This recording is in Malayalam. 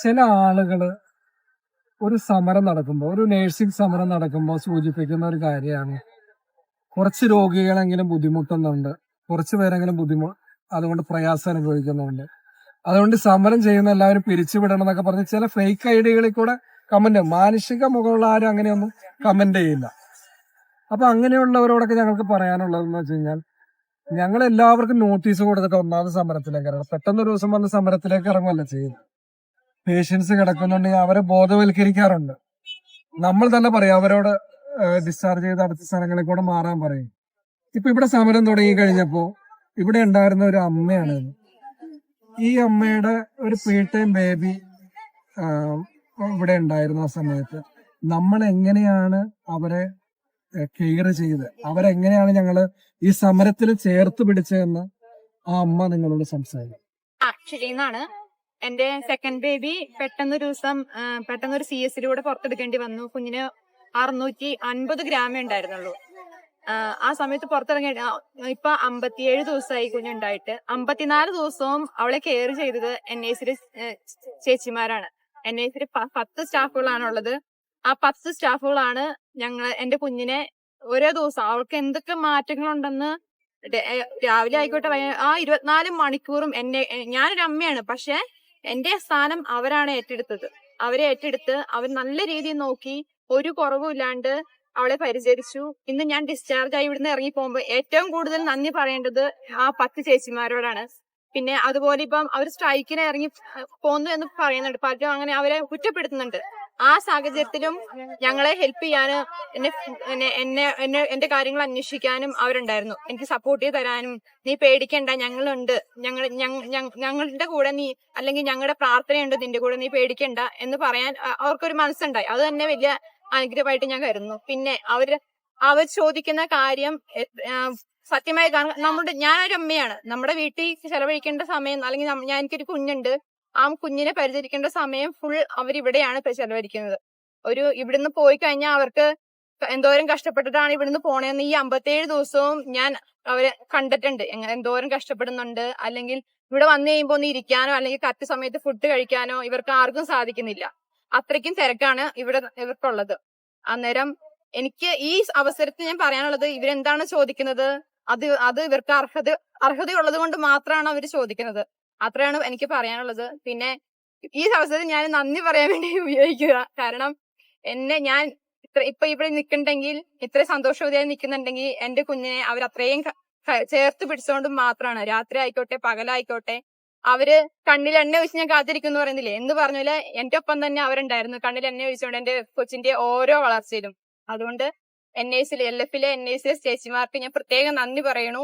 ചില ആളുകള് ഒരു സമരം നടക്കുമ്പോൾ, ഒരു നേഴ്സിംഗ് സമരം നടക്കുമ്പോൾ സൂചിപ്പിക്കുന്ന ഒരു കാര്യമാണ്, കുറച്ച് രോഗികളെങ്കിലും ബുദ്ധിമുട്ടുന്നുണ്ട്, കുറച്ച് പേരെങ്കിലും അതുകൊണ്ട് പ്രയാസം അനുഭവിക്കുന്നുണ്ട്, അതുകൊണ്ട് സമരം ചെയ്യുന്ന എല്ലാവരും പിരിച്ചുവിടണം എന്നൊക്കെ പറഞ്ഞ് ചില ഫേക്ക് ഐഡിയകളിൽ കൂടെ കമന്റ്, മാനുഷിക മുഖമുള്ള ആരും അങ്ങനെയൊന്നും കമന്റ് ചെയ്യില്ല. അപ്പൊ അങ്ങനെയുള്ളവരോടൊക്കെ ഞങ്ങൾക്ക് പറയാനുള്ളതെന്ന് വെച്ച് കഴിഞ്ഞാൽ, ഞങ്ങൾ എല്ലാവർക്കും നോട്ടീസ് കൊടുത്തിട്ട് ഒന്നാമത് സമരത്തിലേക്ക് ഇറങ്ങണം. പെട്ടെന്ന് ഒരു ദിവസം വന്ന് സമരത്തിലേക്ക് ഇറങ്ങുമല്ല ചെയ്യുന്നത്. പേഷ്യൻസ് കിടക്കുന്നുണ്ടെങ്കിൽ അവരെ ബോധവൽക്കരിക്കാറുണ്ട്. നമ്മൾ തന്നെ പറയും അവരോട് ഡിസ്ചാർജ് ചെയ്ത് അടുത്ത സ്ഥലങ്ങളിൽ കൂടെ മാറാൻ പറയും. ഇപ്പൊ ഇവിടെ സമരം തുടങ്ങി കഴിഞ്ഞപ്പോ ഇവിടെ ഉണ്ടായിരുന്ന ഒരു അമ്മയാണ്. ഈ അമ്മയുടെ ഒരു പ്രീ ടൈം ബേബി ഇവിടെ ഉണ്ടായിരുന്ന ആ സമയത്ത് നമ്മൾ എങ്ങനെയാണ് അവരെ കെയർ ചെയ്ത്, അവരെങ്ങനെയാണ് ഞങ്ങള് ഈ സമരത്തിൽ ചേർത്ത് പിടിച്ചതെന്ന് ആ അമ്മ നിങ്ങളോട് സംസാരിക്കും. അക്ഷരിന്നാണ്. എന്റെ സെക്കൻഡ് ബേബി പെട്ടെന്നൊരു ദിവസം പെട്ടെന്നൊരു CS-ലൂടെ പുറത്തെടുക്കേണ്ടി വന്നു. കുഞ്ഞിന് 650 ഗ്രാമേ ഉണ്ടായിരുന്നുള്ളൂ. ആ സമയത്ത് പുറത്തിറങ്ങി. ഇപ്പൊ 57 ദിവസമായി കുഞ്ഞുണ്ടായിട്ട്. 54 ദിവസവും അവളെ കെയർ ചെയ്തത് NICയിലെ ചേച്ചിമാരാണ്. NICയിൽ 10 സ്റ്റാഫുകളാണുള്ളത്. ആ 10 സ്റ്റാഫുകളാണ് എന്റെ കുഞ്ഞിനെ ഓരോ ദിവസം അവൾക്ക് എന്തൊക്കെ മാറ്റങ്ങളുണ്ടെന്ന് രാവിലെ ആയിക്കോട്ടെ ആ 24 മണിക്കൂറും ഞാനൊരു അമ്മയാണ്, പക്ഷെ എന്റെ സ്ഥാനം അവരാണ് ഏറ്റെടുത്തത്. അവരെ ഏറ്റെടുത്ത് അവർ നല്ല രീതിയിൽ നോക്കി, ഒരു കുറവും ഇല്ലാണ്ട് അവളെ പരിചരിച്ചു. ഇന്ന് ഞാൻ ഡിസ്ചാർജ് ആയി ഇവിടുന്ന് ഇറങ്ങി പോകുമ്പോൾ ഏറ്റവും കൂടുതൽ നന്ദി പറയേണ്ടത് ആ 10 ചേച്ചിമാരോടാണ്. പിന്നെ അതുപോലെ ഇപ്പം അവർ സ്ട്രൈക്കിന് ഇറങ്ങി പോന്നു എന്ന് പറയുന്നുണ്ട്, പലരും അങ്ങനെ അവരെ കുറ്റപ്പെടുത്തുന്നുണ്ട്. ആ സാഹചര്യത്തിലും ഞങ്ങളെ ഹെൽപ്പ് ചെയ്യാനും എന്റെ കാര്യങ്ങൾ അന്വേഷിക്കാനും അവരുണ്ടായിരുന്നു. എനിക്ക് സപ്പോർട്ട് ചെയ്ത് തരാനും, നീ പേടിക്കണ്ട, ഞങ്ങളുണ്ട്, ഞങ്ങളുടെ കൂടെ നീ, അല്ലെങ്കിൽ ഞങ്ങളുടെ പ്രാർത്ഥനയുണ്ട് നിന്റെ കൂടെ, നീ പേടിക്കണ്ട എന്ന് പറയാൻ അവർക്കൊരു മനസ്സുണ്ടായി. അത് തന്നെ വലിയ അനുഗ്രഹമായിട്ട് ഞാൻ കരുതുന്നു. പിന്നെ അവർ ചോദിക്കുന്ന കാര്യം സത്യമായി ഞാനൊരു അമ്മയാണ്. നമ്മുടെ വീട്ടിൽ ചെലവഴിക്കേണ്ട സമയം, അല്ലെങ്കിൽ എനിക്കൊരു കുഞ്ഞുണ്ട്, ആ കുഞ്ഞിനെ പരിചരിക്കേണ്ട സമയം ഫുൾ അവരിവിടെയാണ് ചെലവഴിക്കുന്നത്. ഇവിടുന്ന് പോയി കഴിഞ്ഞാൽ അവർക്ക് എന്തോരം കഷ്ടപ്പെട്ടിട്ടാണ് ഇവിടുന്ന് പോണേന്ന് ഈ 57 ദിവസവും ഞാൻ അവരെ കണ്ടിട്ടുണ്ട്, എന്തോരം കഷ്ടപ്പെടുന്നുണ്ട്. അല്ലെങ്കിൽ ഇവിടെ വന്നു കഴിയുമ്പോ ഒന്ന് ഇരിക്കാനോ അല്ലെങ്കിൽ കറക്റ്റ് സമയത്ത് ഫുഡ് കഴിക്കാനോ ഇവർക്ക് ആർക്കും സാധിക്കുന്നില്ല. അത്രയ്ക്കും തിരക്കാണ് ഇവർക്കുള്ളത്. അന്നേരം എനിക്ക് ഈ അവസരത്തിൽ ഞാൻ പറയാനുള്ളത്, ഇവരെന്താണ് ചോദിക്കുന്നത് അത് ഇവർക്ക് അർഹതയുള്ളത് കൊണ്ട് മാത്രമാണ് അവർ ചോദിക്കുന്നത്. അത്രയാണ് എനിക്ക് പറയാനുള്ളത്. പിന്നെ ഈ അവസരത്തിൽ ഞാൻ നന്ദി പറയാൻ വേണ്ടി ഉപയോഗിക്കുക. കാരണം ഞാൻ ഇപ്പൊ ഇവിടെ നിൽക്കുന്നുണ്ടെങ്കിൽ, ഇത്ര സന്തോഷവതിയായി നിൽക്കുന്നുണ്ടെങ്കിൽ എന്റെ കുഞ്ഞിനെ അവരത്രയും ചേർത്ത് പിടിച്ചുകൊണ്ട് മാത്രമാണ്. രാത്രി ആയിക്കോട്ടെ പകലായിക്കോട്ടെ അവര് കണ്ണിൽ എണ്ണ ഒഴിച്ച് ഞാൻ കാത്തിരിക്കുന്നു പറയുന്നില്ലേ എന്ന് പറഞ്ഞാല് എന്റെ ഒപ്പം തന്നെ അവരുണ്ടായിരുന്നു, കണ്ണിൽ എണ്ണ ഒഴിച്ചുകൊണ്ട് എന്റെ കൊച്ചിന്റെ ഓരോ വളർച്ചയിലും. അതുകൊണ്ട് LFിലെ NICയിലെ ചേച്ചിമാർക്ക് ഞാൻ പ്രത്യേകം നന്ദി പറയണു.